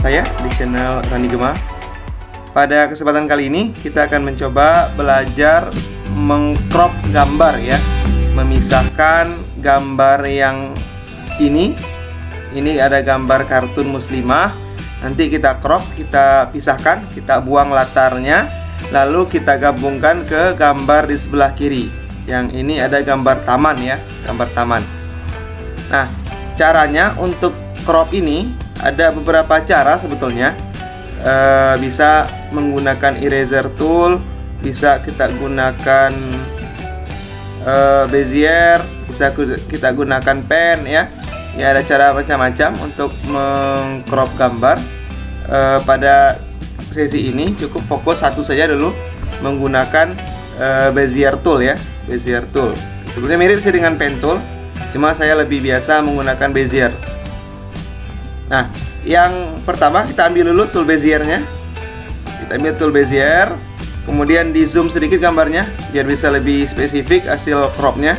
saya di channel Randi Gema. Pada kesempatan kali ini kita akan mencoba belajar mengcrop gambar ya, memisahkan gambar yang ini ada gambar kartun muslimah. Nanti kita crop, kita pisahkan, kita buang latarnya, lalu kita gabungkan ke gambar di sebelah kiri. Yang ini ada gambar taman ya, gambar taman. Nah, caranya untuk crop ini ada beberapa cara sebetulnya. Bisa menggunakan eraser tool, bisa kita gunakan Bezier, bisa kita gunakan pen ya. Ya, ada cara macam-macam untuk mengcrop gambar. Pada sesi ini cukup fokus satu saja dulu, menggunakan Bezier tool ya, Bezier tool. Sebenarnya mirip sih dengan pen tool, cuma saya lebih biasa menggunakan Bezier. Nah, yang pertama kita ambil dulu tool Beziernya. Kita ambil tool Bezier, kemudian di zoom sedikit gambarnya biar bisa lebih spesifik hasil cropnya.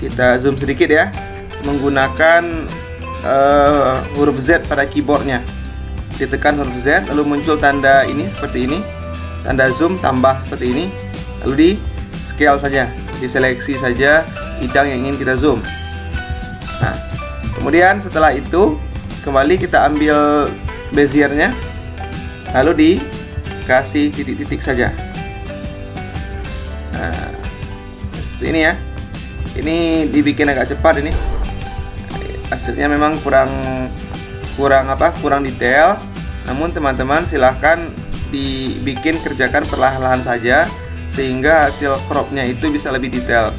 Kita zoom sedikit ya, menggunakan huruf Z pada keyboardnya. Ditekan huruf Z, lalu muncul tanda ini seperti ini, tanda zoom tambah seperti ini, lalu di scale saja, diseleksi saja bidang yang ingin kita zoom. Nah, kemudian setelah itu kembali kita ambil Beziernya, lalu dikasih titik-titik saja. Nah, seperti ini ya. Ini dibikin agak cepat ini. Hasilnya memang kurang detail. Namun teman-teman silahkan kerjakan perlahan-lahan saja sehingga hasil cropnya itu bisa lebih detail.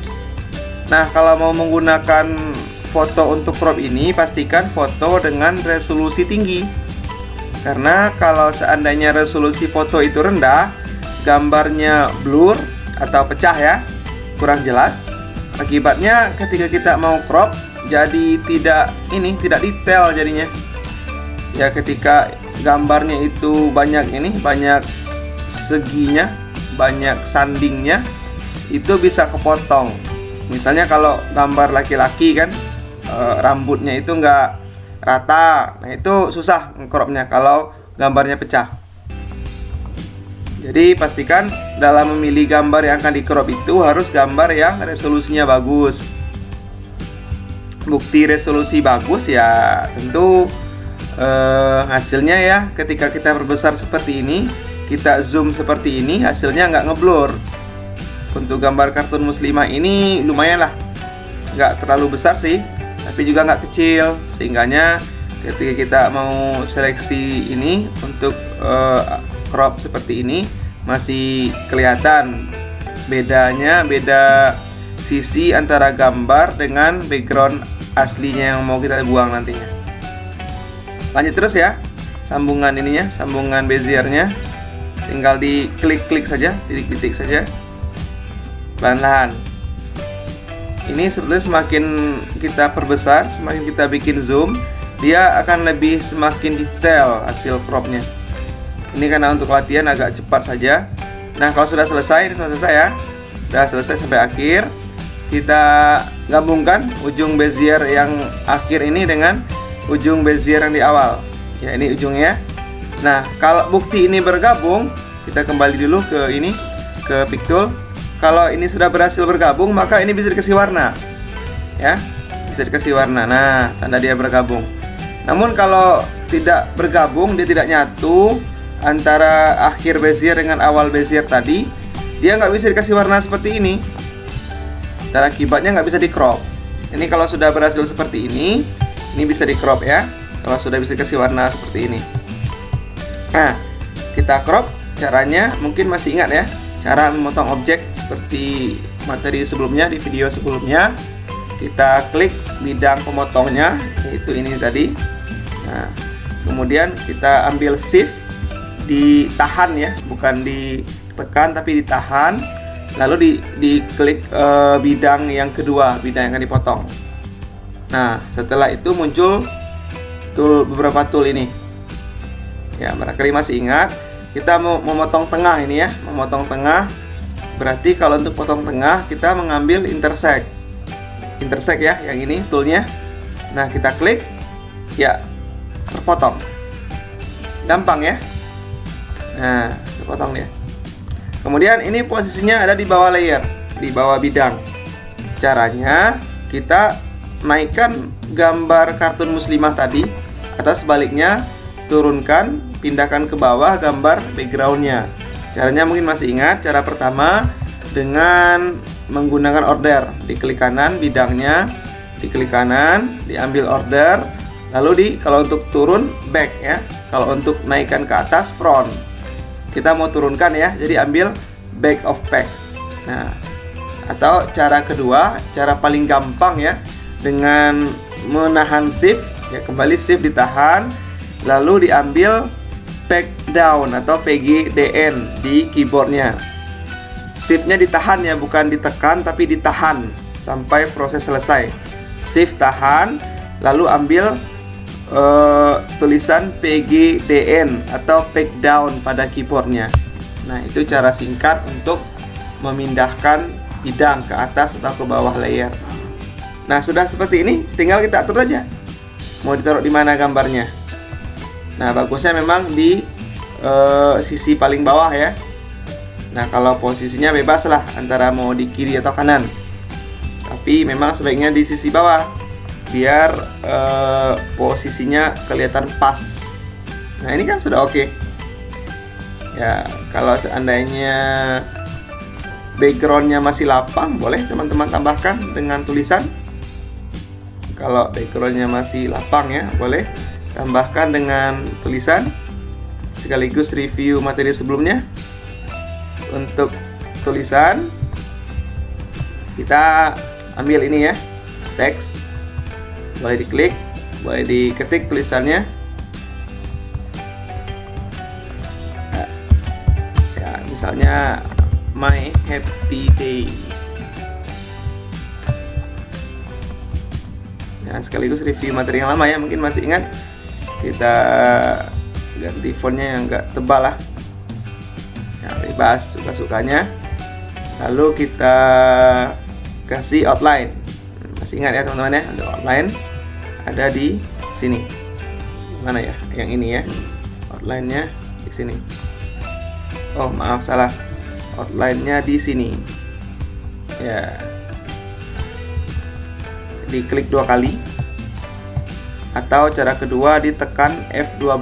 Nah, kalau mau menggunakan foto untuk crop ini, pastikan foto dengan resolusi tinggi. Karena kalau seandainya resolusi foto itu rendah, gambarnya blur atau pecah ya, kurang jelas. Akibatnya ketika kita mau crop jadi tidak detail jadinya. Ya, ketika gambarnya itu banyak seginya, banyak sandingnya, itu bisa kepotong. Misalnya kalau gambar laki-laki kan, rambutnya itu nggak rata, nah itu susah ngcropnya kalau gambarnya pecah. Jadi pastikan dalam memilih gambar yang akan di-crop itu harus gambar yang resolusinya bagus. Bukti resolusi bagus ya tentu hasilnya ya, ketika kita perbesar seperti ini, kita zoom seperti ini, hasilnya nggak ngeblur. Untuk gambar kartun muslimah ini lumayan lah, nggak terlalu besar sih, tapi juga nggak kecil, sehingganya ketika kita mau seleksi ini untuk crop seperti ini masih kelihatan beda sisi antara gambar dengan background aslinya yang mau kita buang nantinya. Lanjut terus ya, sambungan ininya, sambungan Beziernya tinggal diklik-klik saja, titik-titik saja pelan-pelan. Ini sebetulnya semakin kita perbesar, semakin kita bikin zoom, dia akan semakin detail hasil cropnya. Ini karena untuk latihan agak cepat saja. Nah, kalau sudah selesai, ini sudah selesai ya, sudah selesai sampai akhir, kita gabungkan ujung Bezier yang akhir ini dengan ujung Bezier yang di awal. Ya, ini ujungnya. Nah, kalau bukti ini bergabung, kita kembali dulu ke pick tool. Kalau ini sudah berhasil bergabung, maka ini bisa dikasih warna. Ya, bisa dikasih warna. Nah, tanda dia bergabung. Namun kalau tidak bergabung, dia tidak nyatu antara akhir Bezier dengan awal Bezier tadi, dia nggak bisa dikasih warna seperti ini. Dan akibatnya nggak bisa di-crop. Ini kalau sudah berhasil seperti ini bisa di-crop ya. Kalau sudah bisa dikasih warna seperti ini. Nah, kita crop, caranya mungkin masih ingat ya, cara memotong objek seperti materi sebelumnya, di video sebelumnya. Kita klik bidang pemotongnya, yaitu ini tadi. Nah, kemudian kita ambil shift, ditahan ya, bukan ditekan tapi ditahan, lalu diklik bidang yang kedua, bidang yang akan dipotong. Nah, setelah itu muncul beberapa tool ini. Ya, barangkali masih ingat, kita mau memotong tengah ini ya, memotong tengah. Berarti kalau untuk potong tengah kita mengambil intersect ya, yang ini toolnya. Nah, kita klik, ya terpotong. gampang ya. Nah, potong dia. Kemudian ini posisinya ada di bawah layer, di bawah bidang. Caranya kita naikkan gambar kartun muslimah tadi, atau sebaliknya turunkan, pindahkan ke bawah gambar backgroundnya. Caranya mungkin masih ingat. Cara pertama dengan menggunakan order. Diklik kanan bidangnya, diklik kanan, diambil order, lalu kalau untuk turun back ya, kalau untuk naikkan ke atas front. Kita mau turunkan ya, jadi ambil back of pack. Nah, atau cara kedua, cara paling gampang ya, dengan menahan shift ya, kembali shift ditahan, lalu diambil pack down atau PGDN di keyboardnya. Shiftnya ditahan ya, bukan ditekan tapi ditahan sampai proses selesai. Shift tahan, lalu ambil tulisan PGDN atau pack down pada keyboardnya. Nah, itu cara singkat untuk memindahkan bidang ke atas atau ke bawah layer. Nah, sudah seperti ini, tinggal kita atur aja mau ditaruh di mana gambarnya. Nah, bagusnya memang di sisi paling bawah ya. Nah, kalau posisinya bebas lah antara mau di kiri atau kanan, tapi memang sebaiknya di sisi bawah biar posisinya kelihatan pas. Nah, ini kan sudah oke. Ya, kalau seandainya backgroundnya masih lapang, boleh teman-teman tambahkan dengan tulisan. Kalau backgroundnya masih lapang ya, boleh tambahkan dengan tulisan. Sekaligus review materi sebelumnya. Untuk tulisan kita ambil ini ya, teks. Boleh diklik, boleh diketik tulisannya. Ya, misalnya my happy day. Nah, sekaligus review materi yang lama ya, mungkin masih ingat. Kita ganti fontnya yang enggak tebal lah. Ya, bebas suka-sukanya. Lalu kita kasih outline. Masih ingat ya teman-teman ya, untuk outline ada di sini. Mana ya? Yang ini ya. Outline-nya di sini. Oh, maaf salah. Outline-nya di sini. Ya. Diklik 2 kali. Atau cara kedua ditekan F12.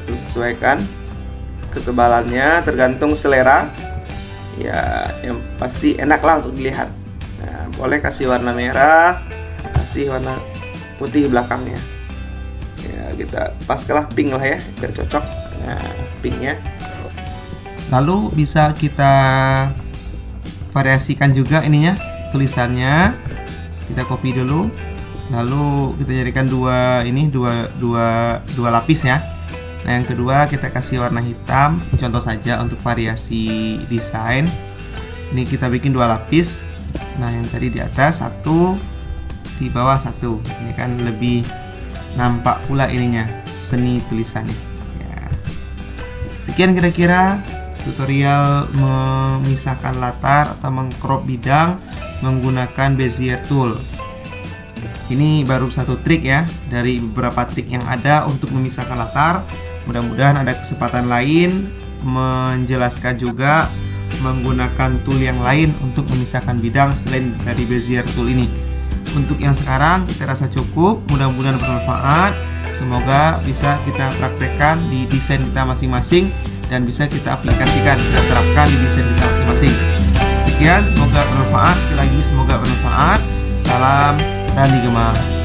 Terus sesuaikan ketebalannya tergantung selera. Ya, yang pasti enak lah untuk dilihat. Nah, boleh kasih warna merah, kasih warna putih belakangnya. Ya, kita paskalah pink lah ya, biar cocok. Nah, pinknya. Lalu bisa kita variasikan juga ininya, tulisannya. Kita copy dulu. Lalu kita jadikan dua lapis ya. Nah, yang kedua kita kasih warna hitam, contoh saja untuk variasi desain. Ini kita bikin 2 lapis. Nah, yang tadi di atas 1, di bawah 1. Ini kan lebih nampak pula ininya, seni tulisannya. Ya. Sekian kira-kira tutorial memisahkan latar atau mengcrop bidang menggunakan Bezier tool. Ini baru satu trik ya dari beberapa trik yang ada untuk memisahkan latar. Mudah-mudahan ada kesempatan lain menjelaskan juga menggunakan tool yang lain untuk memisahkan bidang selain dari Bezier tool ini. Untuk yang sekarang kita rasa cukup, mudah-mudahan bermanfaat. Semoga bisa kita praktekkan di desain kita masing-masing dan bisa kita aplikasikan, kita terapkan di desain kita masing-masing. Sekian, semoga bermanfaat. Sekali lagi semoga bermanfaat. Salam Randi Gemar.